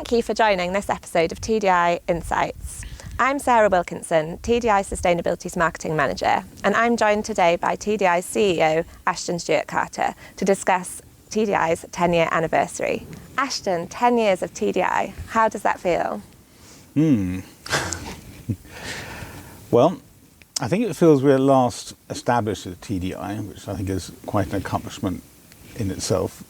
Thank you for joining this episode of TDi Insights. I'm Sarah Wilkinson, TDi Sustainability's Marketing Manager, and I'm joined today by TDi's CEO, Assheton Stewart Carter, to discuss TDi's 10-year anniversary. Assheton, 10 years of TDi, how does that feel? Well, I think it feels we're last established at TDi, which I think is quite an accomplishment in itself.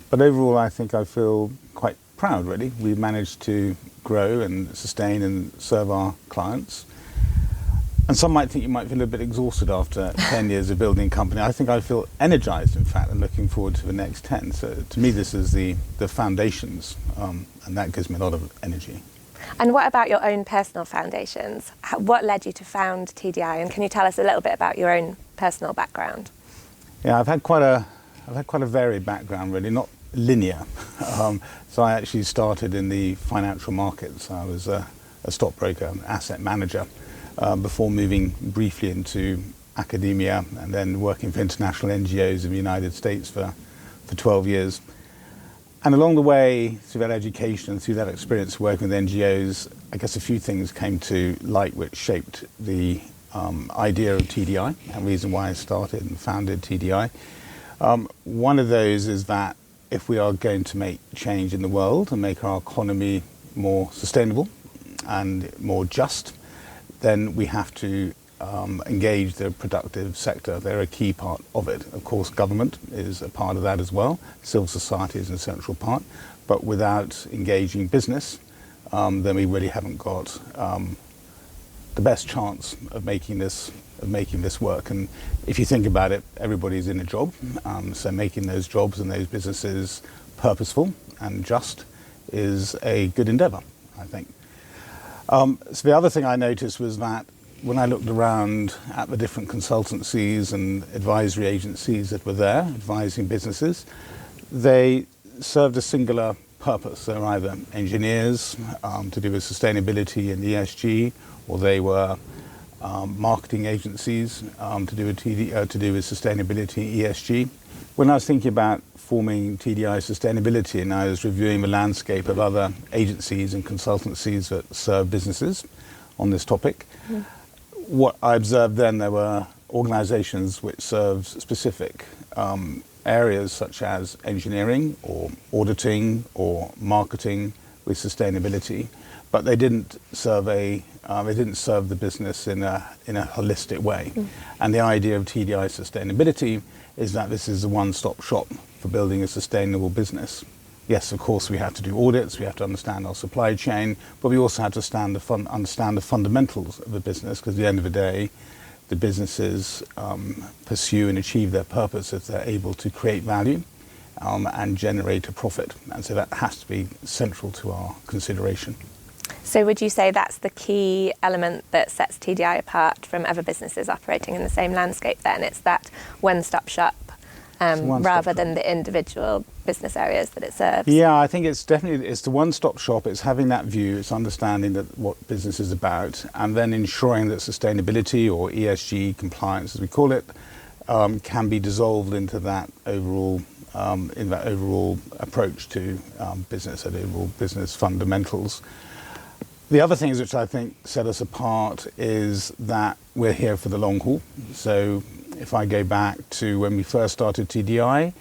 But overall, I think I feel quite proud, really. We've managed to grow and sustain and serve our clients. And some might think you might feel a bit exhausted after 10 years of building a company. I think I feel energized, in fact, and looking forward to the next 10. So to me, this is the foundations, and that gives me a lot of energy. And what about your own personal foundations? What led you to found TDi? And can you tell us a little bit about your own personal background? Yeah, I've had quite a varied background, really, not linear. So I actually started in the financial markets. I was a stockbroker, asset manager, before moving briefly into academia and then working for international NGOs in the United States for 12 years. And along the way, through that education and through that experience working with NGOs, I guess a few things came to light which shaped the idea of TDi and reason why I started and founded TDi. One of those is that if we are going to make change in the world and make our economy more sustainable and more just, then we have to engage the productive sector. They're a key part of it. Of course, government is a part of that as well. Civil society is an essential part. But without engaging business, then we really haven't got the best chance of making this work. And if you think about it, everybody's in a job. So making those jobs and those businesses purposeful and just is a good endeavor, I think. So the other thing I noticed was that when I looked around at the different consultancies and advisory agencies that were there, advising businesses, they served a singular purpose. They're either engineers to do with sustainability and ESG, or they were marketing agencies to do with sustainability and ESG. When I was thinking about forming TDi Sustainability and I was reviewing the landscape of other agencies and consultancies that serve businesses on this topic, what I observed then, there were organizations which served specific areas such as engineering or auditing or marketing with sustainability, but they didn't serve the business in a holistic way. And the idea of TDi Sustainability is that this is a one-stop shop for building a sustainable business. Yes, of course, we have to do audits, we have to understand our supply chain, but we also have to understand the fundamentals of the business, because at the end of the day, the businesses pursue and achieve their purpose if they're able to create value and generate a profit. And so that has to be central to our consideration. So would you say that's the key element that sets TDi apart from other businesses operating in the same landscape then? It's that one-stop shop rather than the individual business areas that it serves? Yeah, I think it's the one-stop shop. It's having that view, it's understanding that what business is about, and then ensuring that sustainability or ESG compliance, as we call it, can be dissolved into that overall approach to business, at overall business fundamentals. The other things which I think set us apart is that we're here for the long haul. So if I go back to when we first started TDi,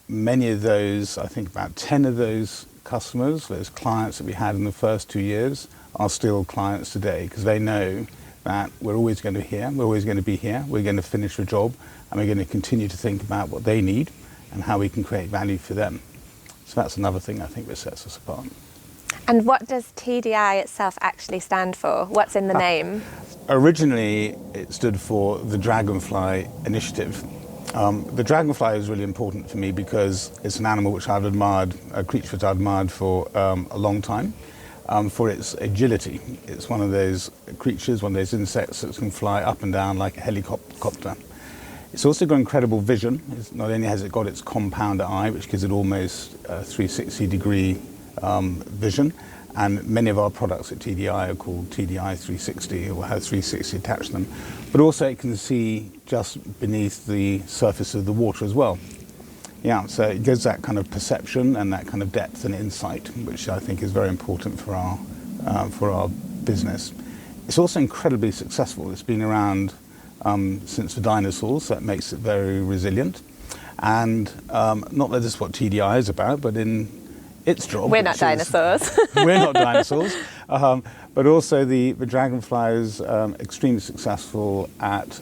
many of those, I think about 10 of those customers, those clients that we had in the first 2 years, are still clients today, because they know that we're always going to be here, we're going to finish the job, and we're going to continue to think about what they need and how we can create value for them. So that's another thing I think that sets us apart. And what does TDi itself actually stand for? What's in the name? Originally, it stood for the Dragonfly Initiative. The dragonfly is really important for me because it's an animal which I've admired, a creature that I've admired for a long time, for its agility. It's one of those creatures, one of those insects that can fly up and down like a helicopter. It's also got incredible vision. Not only has it got its compound eye, which gives it almost 360-degree vision, and many of our products at TDi are called TDi 360 or have 360 attached to them, but also it can see just beneath the surface of the water as well. Yeah, so it gives that kind of perception and that kind of depth and insight, which I think is very important for our business. It's also incredibly successful. It's been around since the dinosaurs, so that makes it very resilient. And not that this is what TDI is about, but in its job. We're not dinosaurs. We're not dinosaurs. But also the Dragonfly is extremely successful at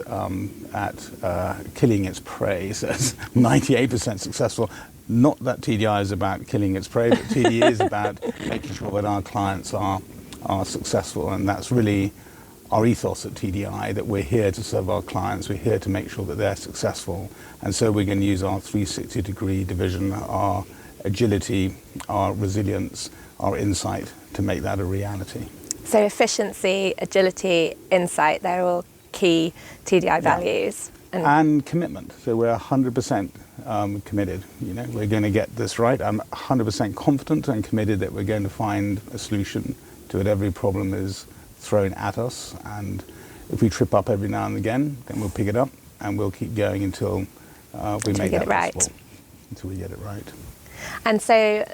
killing its prey. So it's 98% successful. Not that TDI is about killing its prey, but TDI is about making sure that our clients are successful. And that's really our ethos at TDI, that we're here to serve our clients. We're here to make sure that they're successful. And so we're going to use our 360-degree division, our agility, our resilience, our insight to make that a reality. So efficiency, agility, insight, they're all key TDI values. And commitment. So we're 100% committed. We're going to get this right. I'm 100% confident and committed that we're going to find a solution to it. Every problem is thrown at us, and if we trip up every now and again, then we'll pick it up and we'll keep going until we make that possible. Until we get it right. And so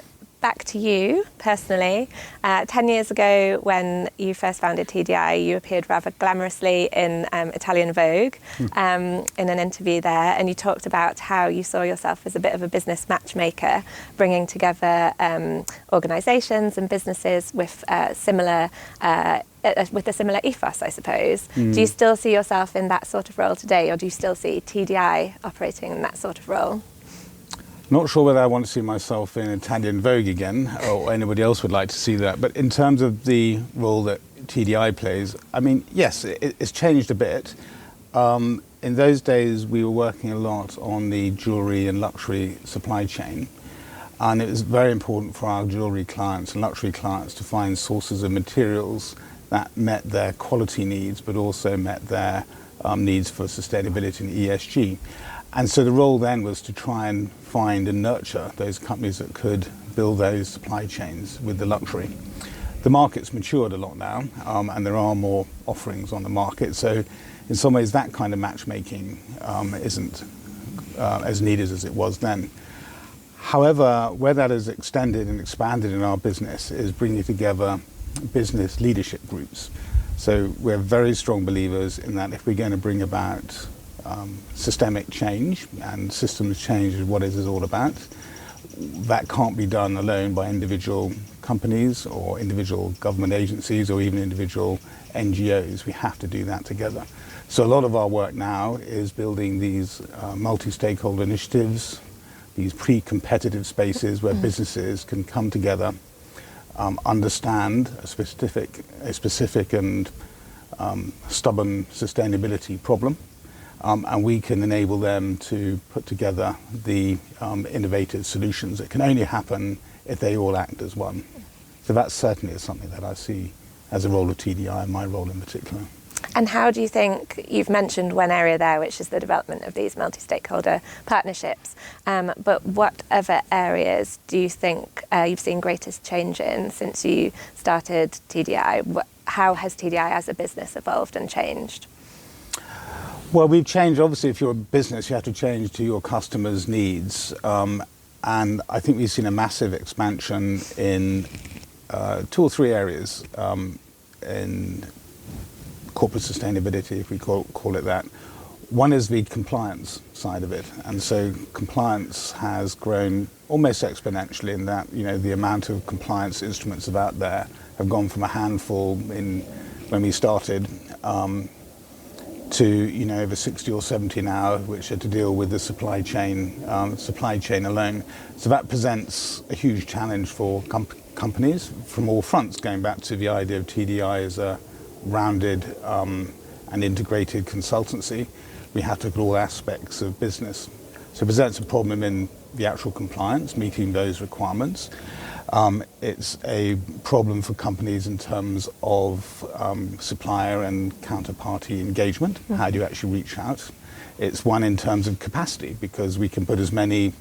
back to you personally. 10 years ago, when you first founded TDI, you appeared rather glamorously in Italian Vogue in an interview there, and you talked about how you saw yourself as a bit of a business matchmaker, bringing together organisations and businesses with a similar ethos, I suppose. Do you still see yourself in that sort of role today, or do you still see TDI operating in that sort of role? Not sure whether I want to see myself in Italian Vogue again, or anybody else would like to see that. But in terms of the role that TDI plays, I mean, yes, it's changed a bit. In those days, we were working a lot on the jewellery and luxury supply chain. And it was very important for our jewellery clients and luxury clients to find sources of materials that met their quality needs, but also met their needs for sustainability and ESG. And so the role then was to try and find and nurture those companies that could build those supply chains with the luxury. The market's matured a lot now, and there are more offerings on the market. So in some ways, that kind of matchmaking isn't as needed as it was then. However, where that has extended and expanded in our business is bringing together business leadership groups. So we're very strong believers in that if we're going to bring about systemic change, and systems change is what it is all about, that can't be done alone by individual companies or individual government agencies or even individual NGOs. We have to do that together. So a lot of our work now is building these multi-stakeholder initiatives, these pre-competitive spaces where businesses can come together, understand a specific and stubborn sustainability problem, and we can enable them to put together the innovative solutions that can only happen if they all act as one. So that certainly is something that I see as a role of TDI, and my role in particular. And how do you think, you've mentioned one area there, which is the development of these multi-stakeholder partnerships, but what other areas do you think you've seen greatest change in since you started TDI? How has TDI as a business evolved and changed? Well, we've changed. Obviously, if you're a business, you have to change to your customers' needs. And I think we've seen a massive expansion in 2 or 3 areas in corporate sustainability, if we call it that. One is the compliance side of it. And so compliance has grown almost exponentially in that, the amount of compliance instruments out there have gone from a handful when we started to over 60 or 70 now, which are to deal with the supply chain alone. So that presents a huge challenge for companies from all fronts, going back to the idea of TDI as a rounded and integrated consultancy. We have to look at all aspects of business. So it presents a problem in the actual compliance, meeting those requirements. It's a problem for companies in terms of supplier and counterparty engagement. How do you actually reach out? It's one in terms of capacity, because we can put as many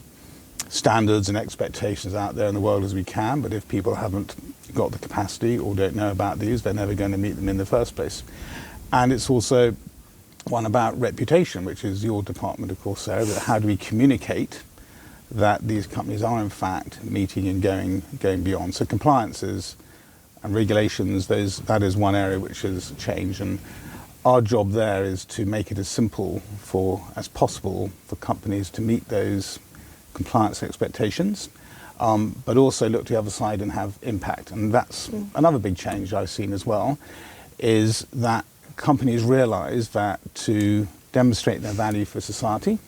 standards and expectations out there in the world as we can, but if people haven't got the capacity or don't know about these, they're never going to meet them in the first place. And it's also one about reputation, which is your department, of course, Sarah, but how do we communicate that these companies are in fact meeting and going beyond. So compliances and regulations, that is one area which has changed, and our job there is to make it as simple as possible for companies to meet those compliance expectations, but also look to the other side and have impact. And that's another big change I've seen as well, is that companies realise that to demonstrate their value for society,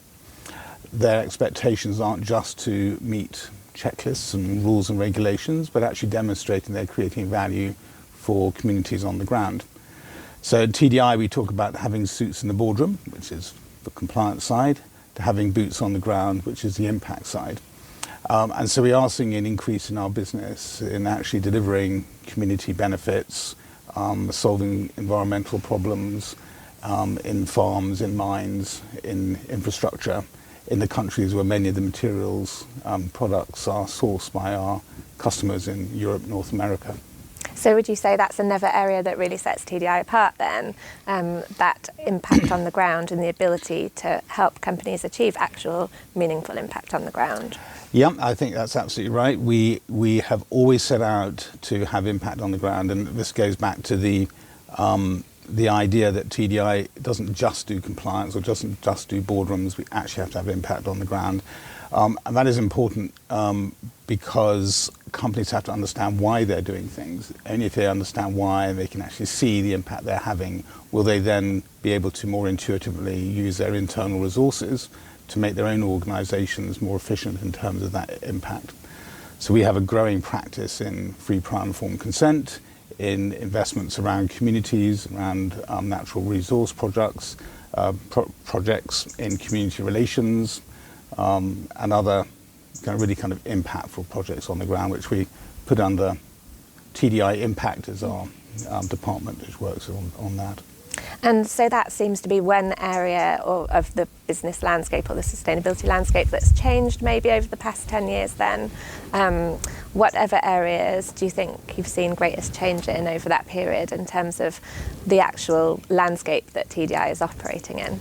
their expectations aren't just to meet checklists and rules and regulations, but actually demonstrating they're creating value for communities on the ground. So at TDI, we talk about having suits in the boardroom, which is the compliance side, to having boots on the ground, which is the impact side. And so we are seeing an increase in our business in actually delivering community benefits, solving environmental problems in farms, in mines, in infrastructure, in the countries where many of the materials, products are sourced by our customers in Europe, North America. So would you say that's another area that really sets TDI apart then, that impact on the ground and the ability to help companies achieve actual meaningful impact on the ground? Yeah, I think that's absolutely right. We have always set out to have impact on the ground, and this goes back to the idea that TDI doesn't just do compliance or doesn't just do boardrooms. We actually have to have impact on the ground. And that is important because companies have to understand why they're doing things. Only if they understand why and they can actually see the impact they're having, will they then be able to more intuitively use their internal resources to make their own organisations more efficient in terms of that impact. So we have a growing practice in free, prior and informed consent, in investments around communities, around natural resource projects, in community relations, and other really impactful projects on the ground, which we put under TDI Impact as our department which works on that. And so that seems to be one area of the business landscape or the sustainability landscape that's changed maybe over the past 10 years then. What other areas do you think you've seen greatest change in over that period in terms of the actual landscape that TDI is operating in?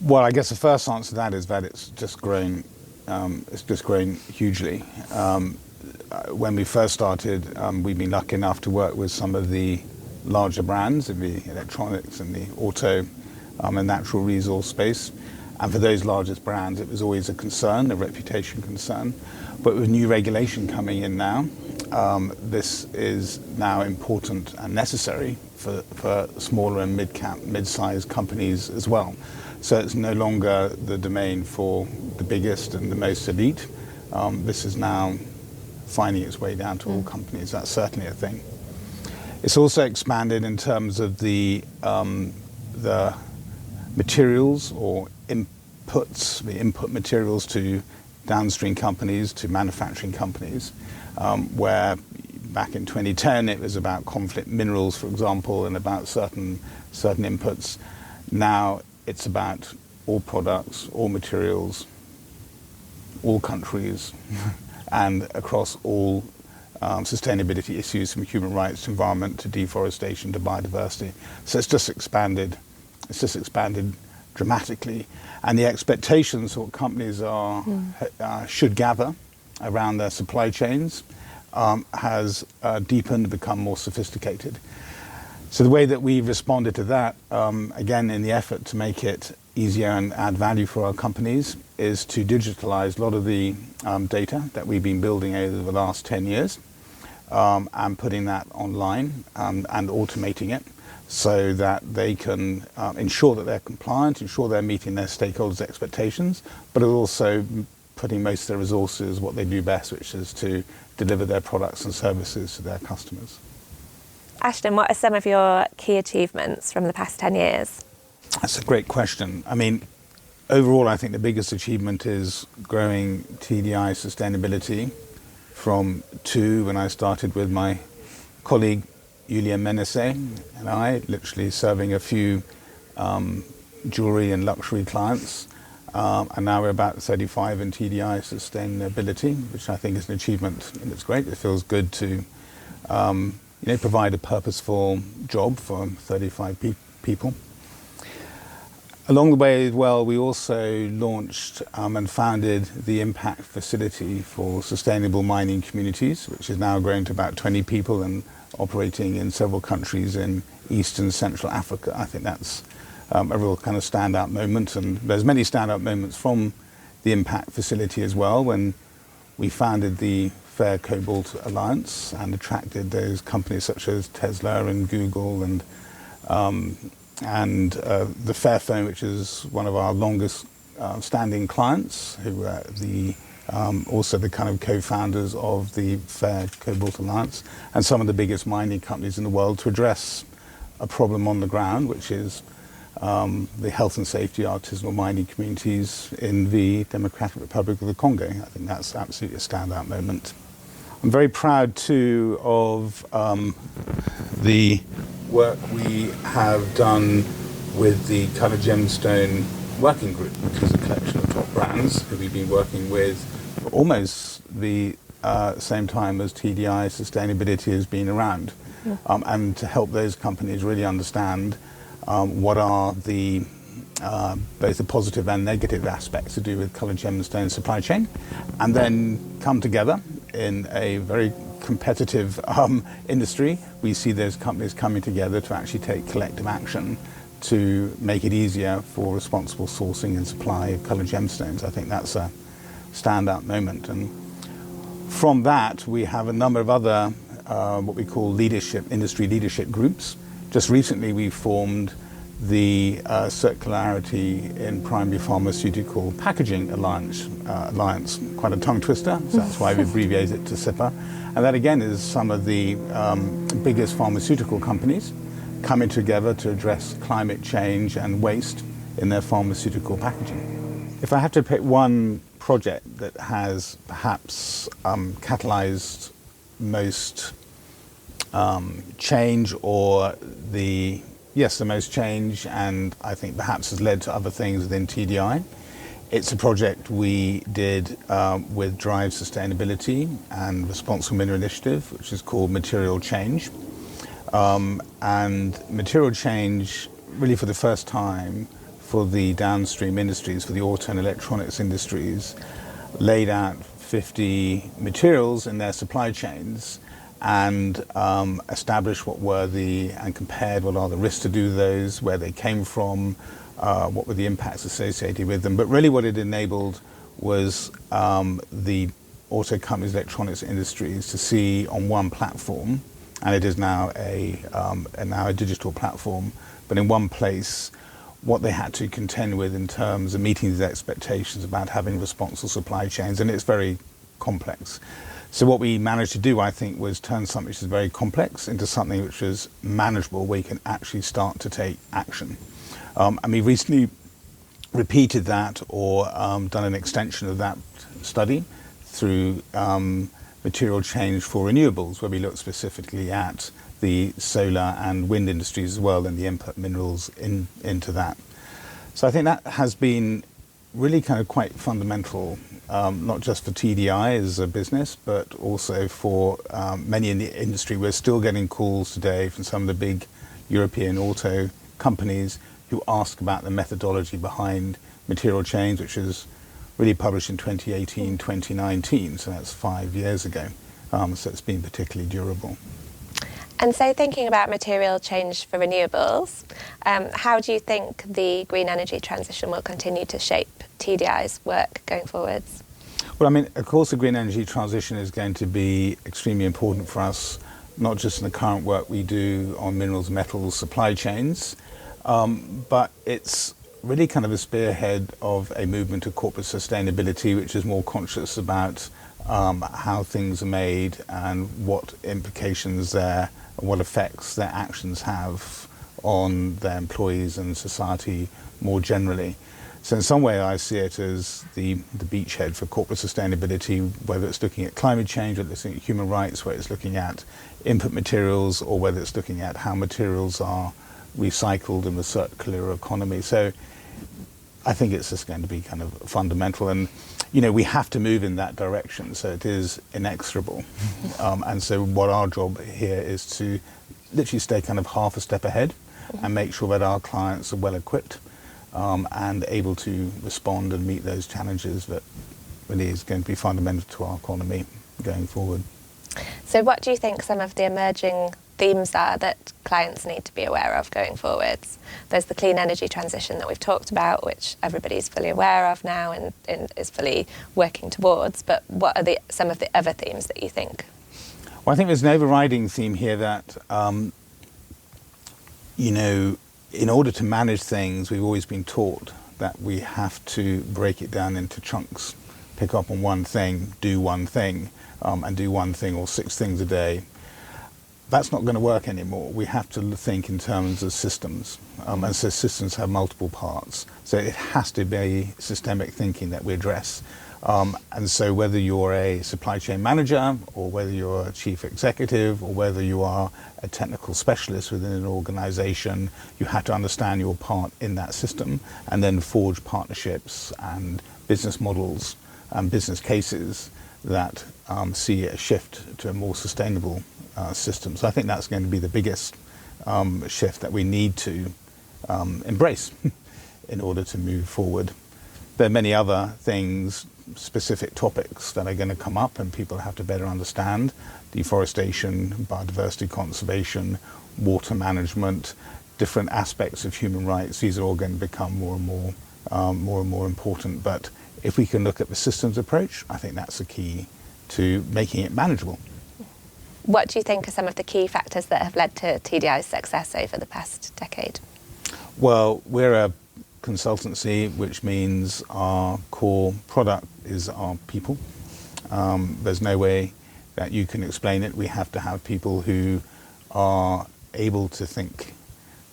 Well, I guess the first answer to that is that it's just growing hugely. When we first started, we've been lucky enough to work with some of the larger brands in the electronics and the auto and natural resource space. And for those largest brands, it was always a concern, a reputation concern. But with new regulation coming in now, this is now important and necessary for smaller and mid-sized companies as well. So it's no longer the domain for the biggest and the most elite. This is now finding its way down to all companies. That's certainly a thing. It's also expanded in terms of the materials or inputs, the input materials to downstream companies, to manufacturing companies, where back in 2010 it was about conflict minerals, for example, and about certain inputs. Now it's about all products, all materials, all countries, and across all sustainability issues, from human rights to environment to deforestation to biodiversity. So it's just expanded dramatically, and the expectations for what companies should gather around their supply chains has deepened, become more sophisticated. So the way that we've responded to that, again in the effort to make it easier and add value for our companies, is to digitalize a lot of the data that we've been building over the last 10 years and putting that online and automating it so that they can ensure that they're compliant, ensure they're meeting their stakeholders' expectations, but also putting most of their resources what they do best, which is to deliver their products and services to their customers. Assheton, what are some of your key achievements from the past 10 years? That's a great question. I mean, overall, I think the biggest achievement is growing TDI sustainability from 2 when I started with my colleague Julia Menese and I, literally serving a few jewelry and luxury clients. And now we're about 35 in TDI sustainability, which I think is an achievement, and it's great. It feels good to provide a purposeful job for 35 people. Along the way as well, we also launched and founded the Impact Facility for Sustainable Mining Communities, which is now grown to about 20 people and operating in several countries in East and Central Africa. I think that's a real kind of standout moment, and there's many standout moments from the Impact Facility as well, when we founded the Fair Cobalt Alliance and attracted those companies such as Tesla and Google and the Fair Phone, which is one of our longest standing clients, who are also the kind of co-founders of the Fair Cobalt Alliance, and some of the biggest mining companies in the world, to address a problem on the ground, which is the health and safety of artisanal mining communities in the Democratic Republic of the Congo. I think that's absolutely a standout moment. I'm very proud too of the work we have done with the Colour Gemstone Working Group, which is a collection of top brands who we've been working with for almost the same time as TDi Sustainability has been around, and to help those companies really understand what are the both the positive and negative aspects to do with Colour Gemstone supply chain, and then come together in a very competitive industry. We see those companies coming together to actually take collective action to make it easier for responsible sourcing and supply of Colour Gemstones. I think that's a standout moment. And from that, we have a number of other what we call industry leadership groups. Just recently, we formed the Circularity in Primary Pharmaceutical Packaging Alliance, quite a tongue twister, so that's why we abbreviate it to SIPA. And that again is some of the biggest pharmaceutical companies coming together to address climate change and waste in their pharmaceutical packaging. If I have to pick one project that has perhaps catalyzed most change, or the most change, and I think perhaps has led to other things within TDi. It's a project we did with Drive Sustainability and Responsible Mineral Initiative, which is called Material Change. And Material Change, really for the first time for the downstream industries, for the auto and electronics industries, laid out 50 materials in their supply chains and established and compared what are the risks to do those, where they came from, what were the impacts associated with them. But really what it enabled was the auto companies, electronics industries to see on one platform, and it is now a digital platform, but in one place, what they had to contend with in terms of meeting these expectations about having responsible supply chains, and it's very complex. So what we managed to do, I think, was turn something which is very complex into something which is manageable, where you can actually start to take action. And we recently repeated that, or done an extension of that study through Material Change for Renewables, where we looked specifically at the solar and wind industries as well, and the input minerals into that. So I think that has been really kind of quite fundamental, not just for TDi as a business, but also for many in the industry. We're still getting calls today from some of the big European auto companies who ask about the methodology behind Material Change, which is really published in 2018, 2019, so that's 5 years ago. So it's been particularly durable. And so thinking about material change for renewables, how do you think the green energy transition will continue to shape TDi's work going forwards? Well, I mean, of course, the green energy transition is going to be extremely important for us, not just in the current work we do on minerals, metals, supply chains, but it's really kind of a spearhead of a movement of corporate sustainability, which is more conscious about how things are made and what implications what effects their actions have on their employees and society more generally. So in some way I see it as the beachhead for corporate sustainability, whether it's looking at climate change, whether it's looking at human rights, whether it's looking at input materials, or whether it's looking at how materials are recycled in the circular economy. So I think it's just going to be kind of fundamental, and we have to move in that direction, so it is inexorable. And so what our job here is to literally stay kind of half a step ahead and make sure that our clients are well equipped and able to respond and meet those challenges that really is going to be fundamental to our economy going forward. So what do you think some of the emerging themes are that clients need to be aware of going forwards? There's the clean energy transition that we've talked about, which everybody's fully aware of now and is fully working towards, but what are some of the other themes that you think? Well, I think there's an overriding theme here that, in order to manage things, we've always been taught that we have to break it down into chunks, pick up on one thing, do one thing, and do one thing or 6 things a day. That's not going to work anymore. We have to think in terms of systems, and so systems have multiple parts. So it has to be systemic thinking that we address. And so whether you're a supply chain manager, or whether you're a chief executive, or whether you are a technical specialist within an organization, you have to understand your part in that system and then forge partnerships and business models and business cases that see a shift to a more sustainable system. So I think that's going to be the biggest shift that we need to embrace in order to move forward. There are many other things, specific topics that are going to come up and people have to better understand. Deforestation, biodiversity conservation, water management, different aspects of human rights. These are all going to become more and more important. But if we can look at the systems approach, I think that's the key to making it manageable. What do you think are some of the key factors that have led to TDi's success over the past decade? Well, we're a consultancy, which means our core product is our people. There's no way that you can explain it. We have to have people who are able to think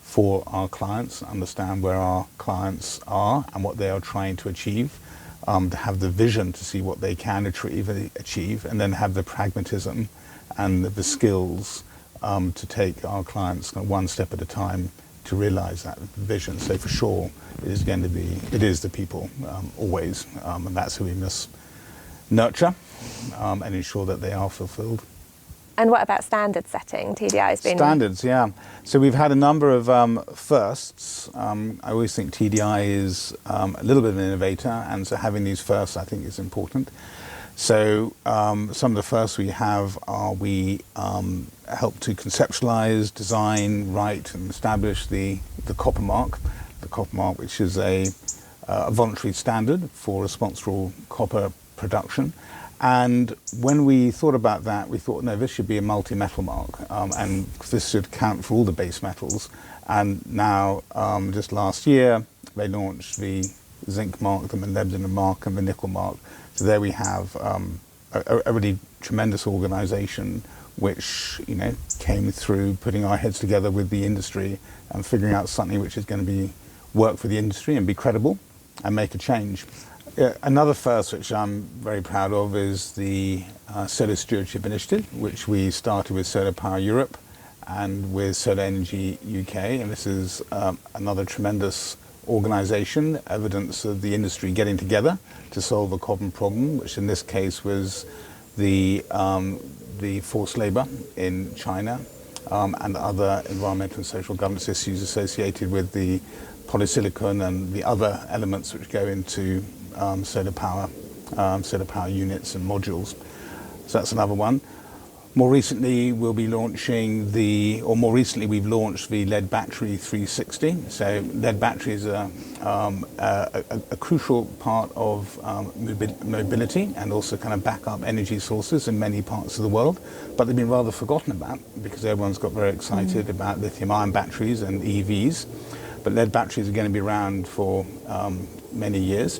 for our clients, understand where our clients are and what they are trying to achieve, to have the vision to see what they can achieve, and then have the pragmatism and the skills to take our clients one step at a time to realize that vision. So for sure, it is the people always, and that's who we must nurture and ensure that they are fulfilled. And what about standard setting? TDi's been... Standards, yeah. So we've had a number of firsts. I always think TDi is a little bit of an innovator, and so having these firsts I think is important. So some of the firsts we have are we help to conceptualize, design, write and establish the copper mark, which is a voluntary standard for responsible copper production. And when we thought about that, we thought, no, this should be a multi-metal mark, and this should count for all the base metals. And now, just last year, they launched the zinc mark, the molybdenum mark, and the nickel mark. So there we have a really tremendous organisation which came through putting our heads together with the industry and figuring out something which is going to work for the industry and be credible and make a change. Another first which I'm very proud of is the Solar Stewardship Initiative, which we started with Solar Power Europe and with Solar Energy UK, and this is another tremendous organisation, evidence of the industry getting together to solve a common problem, which in this case was the forced labour in China and other environmental and social governance issues associated with the polysilicon and the other elements which go into solar power units and modules. So that's another one. More recently, we've launched the lead battery 360. So lead batteries are a crucial part of mobility and also kind of backup energy sources in many parts of the world, but they've been rather forgotten about because everyone's got very excited about lithium-ion batteries and EVs. But lead batteries are going to be around for many years.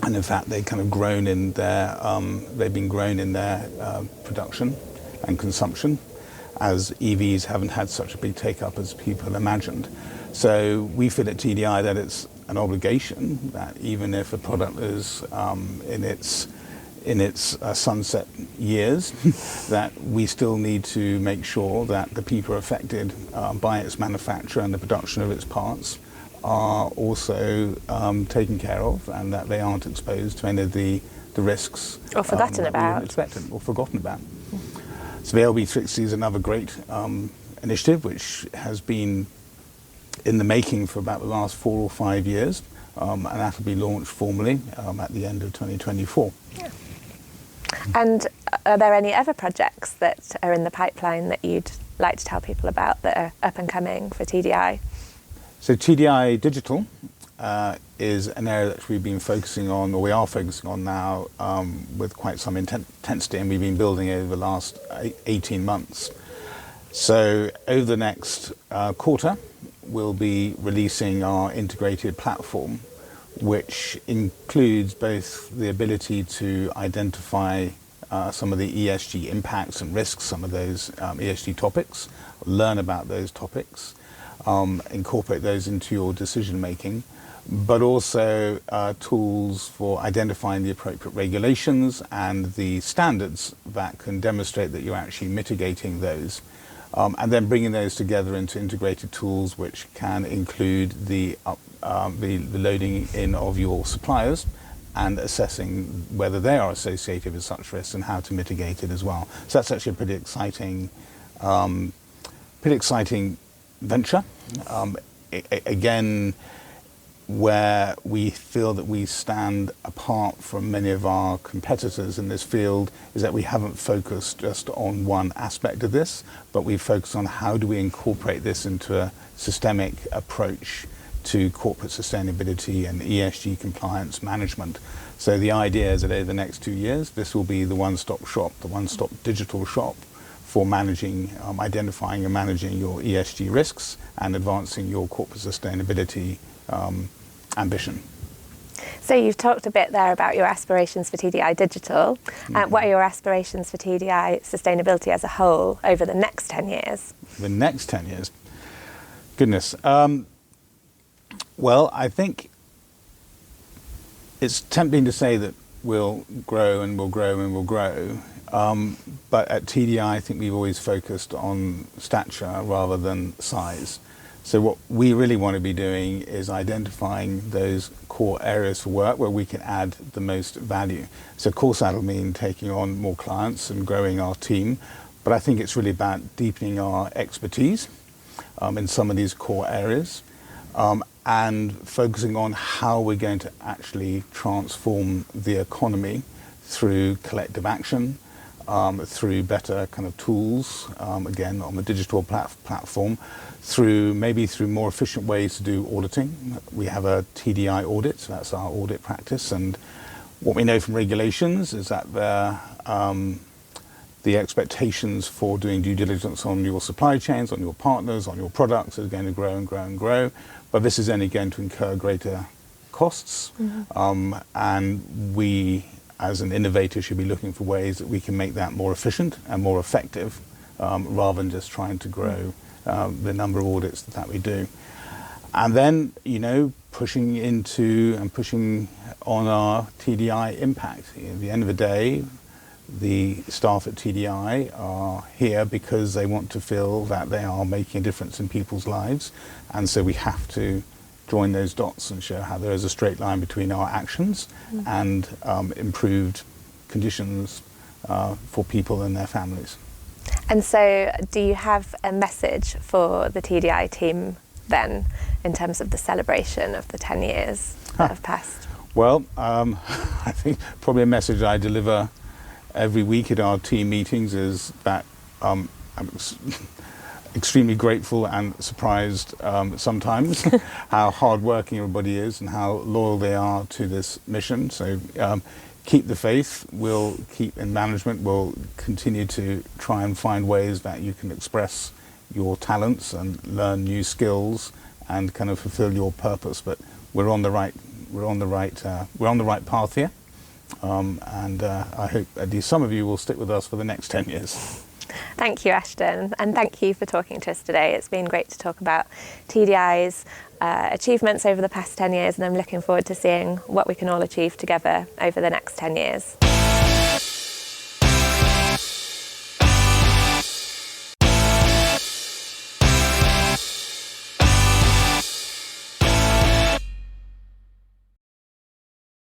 And in fact, they've been grown in their production and consumption, as EVs haven't had such a big take-up as people imagined. So we feel at TDi that it's an obligation that even if a product is in its sunset years, that we still need to make sure that the people affected by its manufacture and the production of its parts are also taken care of, and that they aren't exposed to any of the risks or forgotten about. So the LB60 is another great initiative which has been in the making for about the last 4 or 5 years, and that will be launched formally at the end of 2024. Yeah. And are there any other projects that are in the pipeline that you'd like to tell people about that are up and coming for TDI? So TDi Digital is an area that we've been focusing on, or we are focusing on now, with quite some intensity, and we've been building over the last 18 months. So over the next quarter, we'll be releasing our integrated platform, which includes both the ability to identify some of the ESG impacts and risks, some of those ESG topics, learn about those topics, incorporate those into your decision making, but also tools for identifying the appropriate regulations and the standards that can demonstrate that you're actually mitigating those. And then bringing those together into integrated tools, which can include the loading in of your suppliers and assessing whether they are associated with such risks and how to mitigate it as well. So that's actually a pretty exciting venture. Again, where we feel that we stand apart from many of our competitors in this field is that we haven't focused just on one aspect of this, but we focus on how do we incorporate this into a systemic approach to corporate sustainability and ESG compliance management. So the idea is that over the next 2 years, this will be the one-stop shop, the one-stop digital shop for managing, identifying and managing your ESG risks and advancing your corporate sustainability ambition. So you've talked a bit there about your aspirations for TDI Digital. What are your aspirations for TDI sustainability as a whole over the next 10 years? The next 10 years? Goodness. Well, I think it's tempting to say that we'll grow and we'll grow and we'll grow. But at TDI, I think we've always focused on stature rather than size. So what we really want to be doing is identifying those core areas for work where we can add the most value. So of course that'll mean taking on more clients and growing our team, but I think it's really about deepening our expertise in some of these core areas, and focusing on how we're going to actually transform the economy through collective action, through better kind of tools, again on the digital platform, through more efficient ways to do auditing. We have a TDI audit, so that's our audit practice, and what we know from regulations is that the expectations for doing due diligence on your supply chains, on your partners, on your products is going to grow and grow and grow, but this is only going to incur greater costs, and we as an innovator should be looking for ways that we can make that more efficient and more effective, rather than just trying to grow the number of audits that we do. And then, pushing into and pushing on our TDI impact. At the end of the day, the staff at TDI are here because they want to feel that they are making a difference in people's lives, and so we have to join those dots and show how there is a straight line between our actions and improved conditions for people and their families. And so do you have a message for the TDI team then, in terms of the celebration of the 10 years that have passed? Well, I think probably a message I deliver every week at our team meetings is that I'm extremely grateful and surprised sometimes how hardworking everybody is and how loyal they are to this mission. So keep the faith. We'll keep in management. We'll continue to try and find ways that you can express your talents and learn new skills and kind of fulfill your purpose. But we're on the right path here, and I hope at least some of you will stick with us for the next 10 years. Thank you, Assheton, and thank you for talking to us today. It's been great to talk about TDI's achievements over the past 10 years, and I'm looking forward to seeing what we can all achieve together over the next 10 years.